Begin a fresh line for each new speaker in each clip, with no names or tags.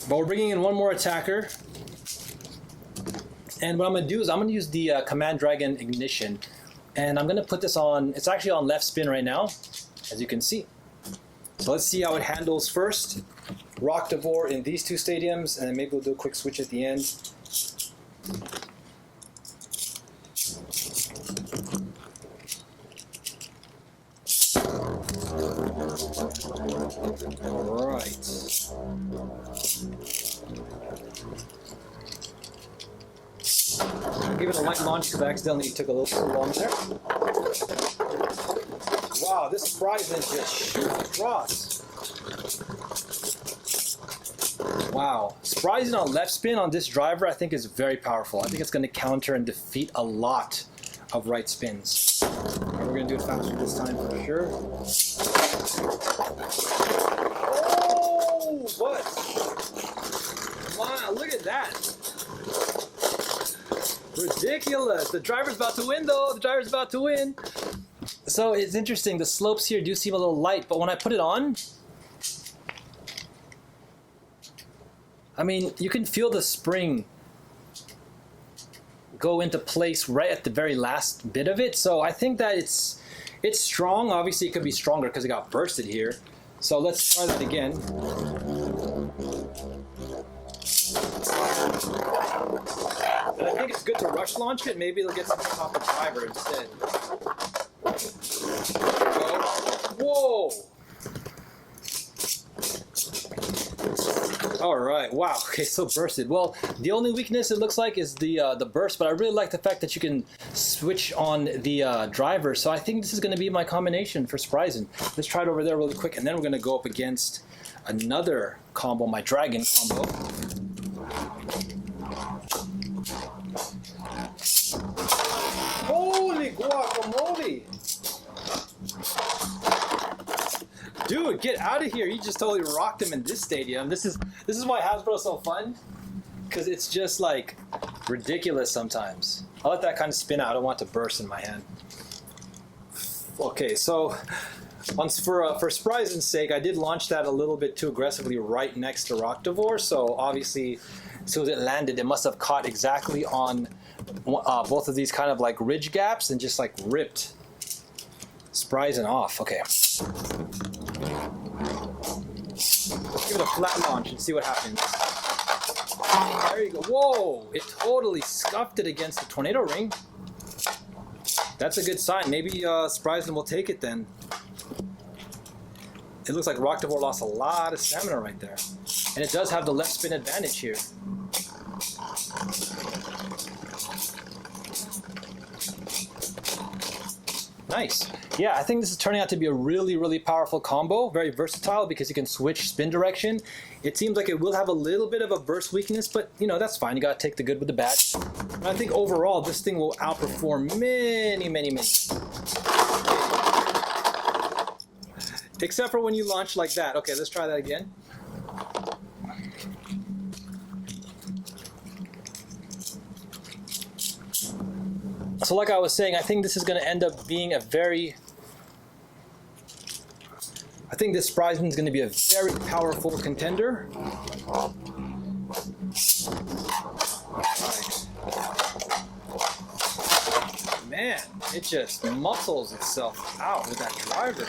But we're bringing in one more attacker. And what I'm going to do is I'm going to use the Command Dragon Ignition. And I'm going to put this on, it's actually on left spin right now, as you can see. So let's see how it handles first. Roktavor in these two stadiums, and then maybe we'll do a quick switch at the end. All right. I'll give it a light launch because I accidentally took a little too long there. Wow, this Spryzen just shoots across. Wow, Spryzen on left spin on this driver I think is very powerful. I think it's going to counter and defeat a lot of right spins. Right, we're going to do it faster this time for sure. Oh, what? Wow, look at that. Ridiculous. The driver's about to win though. The driver's about to win. So it's interesting. The slopes here do seem a little light, but when I put it on, I mean, you can feel the spring go into place right at the very last bit of it. So I think that it's strong. Obviously, it could be stronger because it got bursted here. So let's try that again. And I think it's good to rush launch it. Maybe it'll get something off the driver instead. Whoa! All right. Wow. Okay. So bursted. Well, the only weakness it looks like is the burst, but I really like the fact that you can switch on the driver. So I think this is going to be my combination for Spryzen. Let's try it over there really quick, and then we're going to go up against another combo, my Dragon combo. Holy guacamole! Dude, get out of here! You just totally rocked him in this stadium. This is why Hasbro is so fun, because it's just like ridiculous sometimes. I let that kind of spin out. I don't want it to burst in my hand. Okay, so once for Spryzen's sake, I did launch that a little bit too aggressively right next to Roktavor. So obviously, as soon as it landed, it must have caught exactly on both of these kind of like ridge gaps and just like ripped Spryzen off. Okay. Let's give it a flat launch and see what happens. There you go. Whoa! It totally scuffed it against the tornado ring. That's a good sign. Maybe Spryzen will take it then. It looks like Roktavor lost a lot of stamina right there. And it does have the left spin advantage here. Nice. Yeah, I think this is turning out to be a really, really powerful combo. Very versatile because you can switch spin direction. It seems like it will have a little bit of a burst weakness, but you know, that's fine. You gotta take the good with the bad. And I think overall, this thing will outperform many, many, many. Except for when you launch like that. Okay, let's try that again. So like I was saying, I think this is going to end up being a very... I think this Spryzen is going to be a very powerful contender. Man, it just muscles itself out with that driver.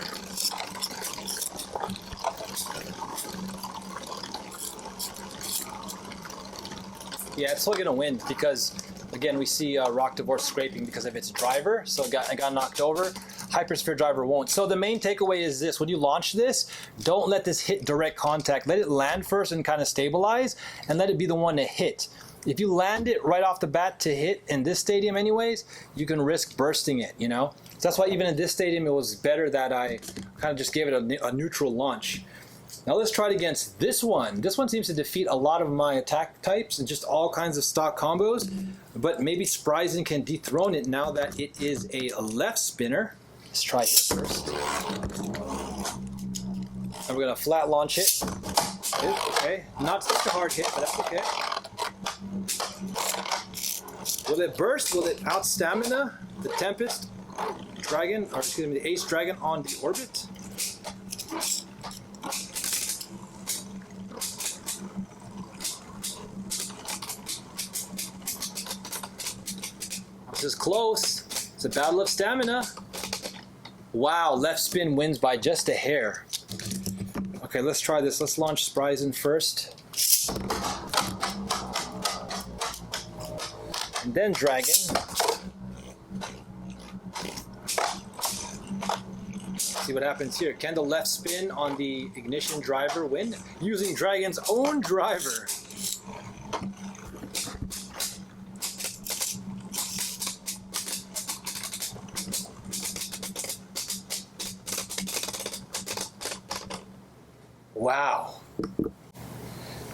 Yeah, it's still going to win because... Again, we see Roktavor scraping because of its driver, so it got knocked over. Hypersphere driver won't. So the main takeaway is this: when you launch this, don't let this hit direct contact. Let it land first and kind of stabilize, and let it be the one to hit. If you land it right off the bat to hit in this stadium anyways, you can risk bursting it, you know? So that's why even in this stadium, it was better that I kind of just gave it a neutral launch. Now let's try it against this one. This one seems to defeat a lot of my attack types and just all kinds of stock combos. But maybe Spryzen can dethrone it now that it is a left spinner. Let's try here first. And we're going to flat launch it. Okay. Not such a hard hit, but that's okay. Will it burst? Will it out stamina the Tempest Dragon, or excuse me, the Ace Dragon on the orbit? This is close. It's a battle of stamina. Wow, left spin wins by just a hair. Okay, let's try this. Let's launch Spryzen first. And then Dragon. See what happens here. Can the left spin on the ignition driver win? Using Dragon's own driver. Wow.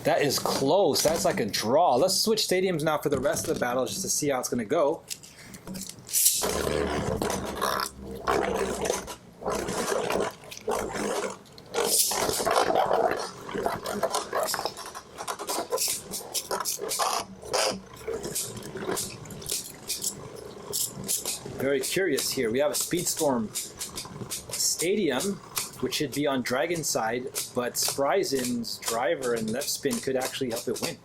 That is close. That's like a draw. Let's switch stadiums now for the rest of the battle just to see how it's going to go. Very curious here. We have a Speedstorm Stadium, which should be on Dragon's side, but Spryzen's driver and left spin could actually help it win.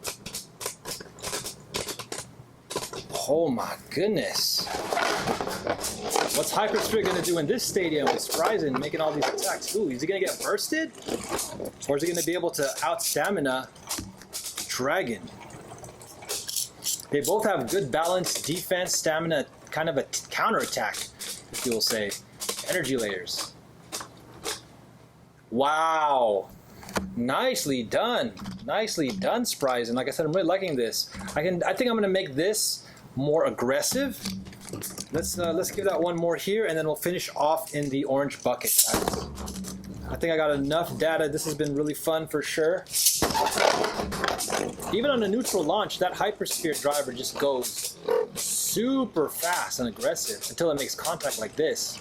Oh my goodness. What's Hypersphere going to do in this stadium with Spryzen making all these attacks? Ooh, is he going to get bursted? Or is he going to be able to out-stamina Dragon? They both have good balance, defense, stamina, kind of a counter-attack, if you will say. Energy layers. Wow. Nicely done. Nicely done, Spryzen. Like I said, I'm really liking this. I think I'm going to make this more aggressive. Let's give that one more here, and then we'll finish off in the orange bucket, guys. I think I got enough data. This has been really fun for sure. Even on a neutral launch, that Hypersphere driver just goes super fast and aggressive until it makes contact like this.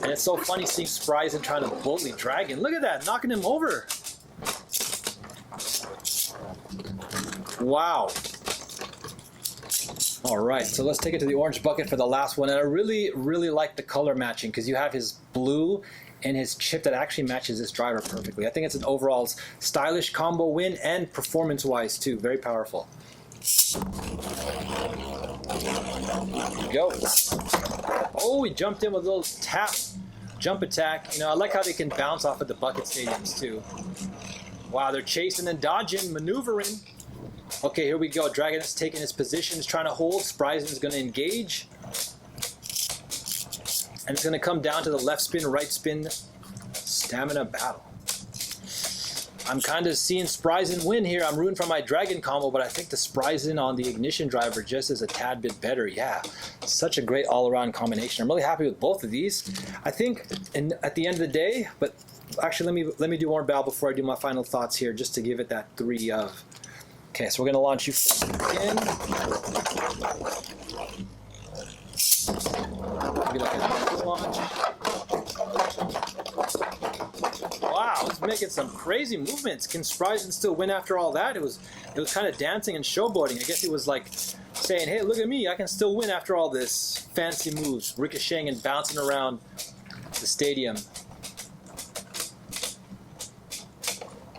And it's so funny seeing Spryzen trying to bully Dragon. Look at that, knocking him over. Wow. All right, so let's take it to the orange bucket for the last one. And I really, really like the color matching because you have his blue and his chip that actually matches this driver perfectly. I think it's an overall stylish combo win and performance-wise too. Very powerful. Here we go. Oh, he jumped in with a little tap, jump attack. You know, I like how they can bounce off of the bucket stadiums too. Wow, they're chasing and dodging, maneuvering. Okay, here we go. Dragon is taking his position, is trying to hold. Spryzen is going to engage. And it's going to come down to the left spin, right spin stamina battle. I'm kind of seeing Spryzen win here. I'm rooting for my Dragon combo, but I think the Spryzen on the ignition driver just is a tad bit better. Yeah, such a great all-around combination. I'm really happy with both of these. I think at the end of the day, but actually let me do one battle before I do my final thoughts here, just to give it that 3 of. Okay, so we're going to launch you first again. Maybe like a launch. Wow, it's making some crazy movements. Can Spryzen still win after all that? It was kind of dancing and showboating. I guess he was like saying, hey, look at me, I can still win after all this fancy moves, ricocheting and bouncing around the stadium.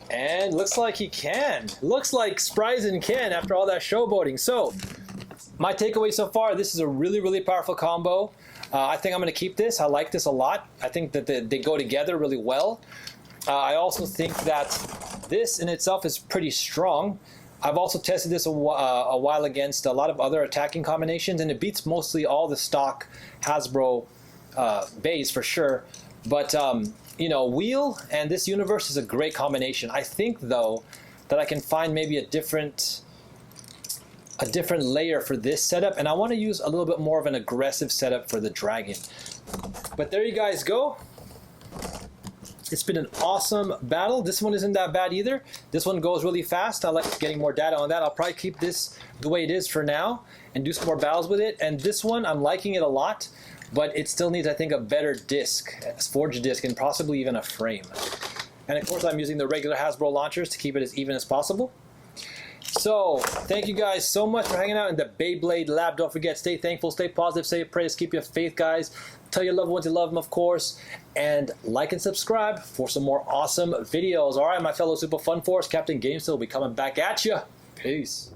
And looks like he can. Looks like Spryzen can after all that showboating. So, my takeaway so far, this is a really, really powerful combo. I think I'm going to keep this. I like this a lot. I think that they go together really well. I also think that this in itself is pretty strong. I've also tested this a while against a lot of other attacking combinations, and it beats mostly all the stock Hasbro bays for sure. But you know, Wheel and this universe is a great combination. I think though that I can find maybe a different layer for this setup, and I want to use a little bit more of an aggressive setup for the Dragon. But there you guys go. It's been an awesome battle. This one isn't that bad either. This one goes really fast. I like getting more data on that. I'll probably keep this the way it is for now and do some more battles with it. And this one, I'm liking it a lot, but it still needs, I think, a better disc, a forged disc, and possibly even a frame. And of course, I'm using the regular Hasbro launchers to keep it as even as possible. So, thank you guys so much for hanging out in the Beyblade lab. Don't forget, stay thankful, stay positive, say your prayers, keep your faith, guys. Tell your loved ones you love them, of course. And like and subscribe for some more awesome videos. All right, my fellow Super Fun Force, Captain GameStill will be coming back at you. Peace.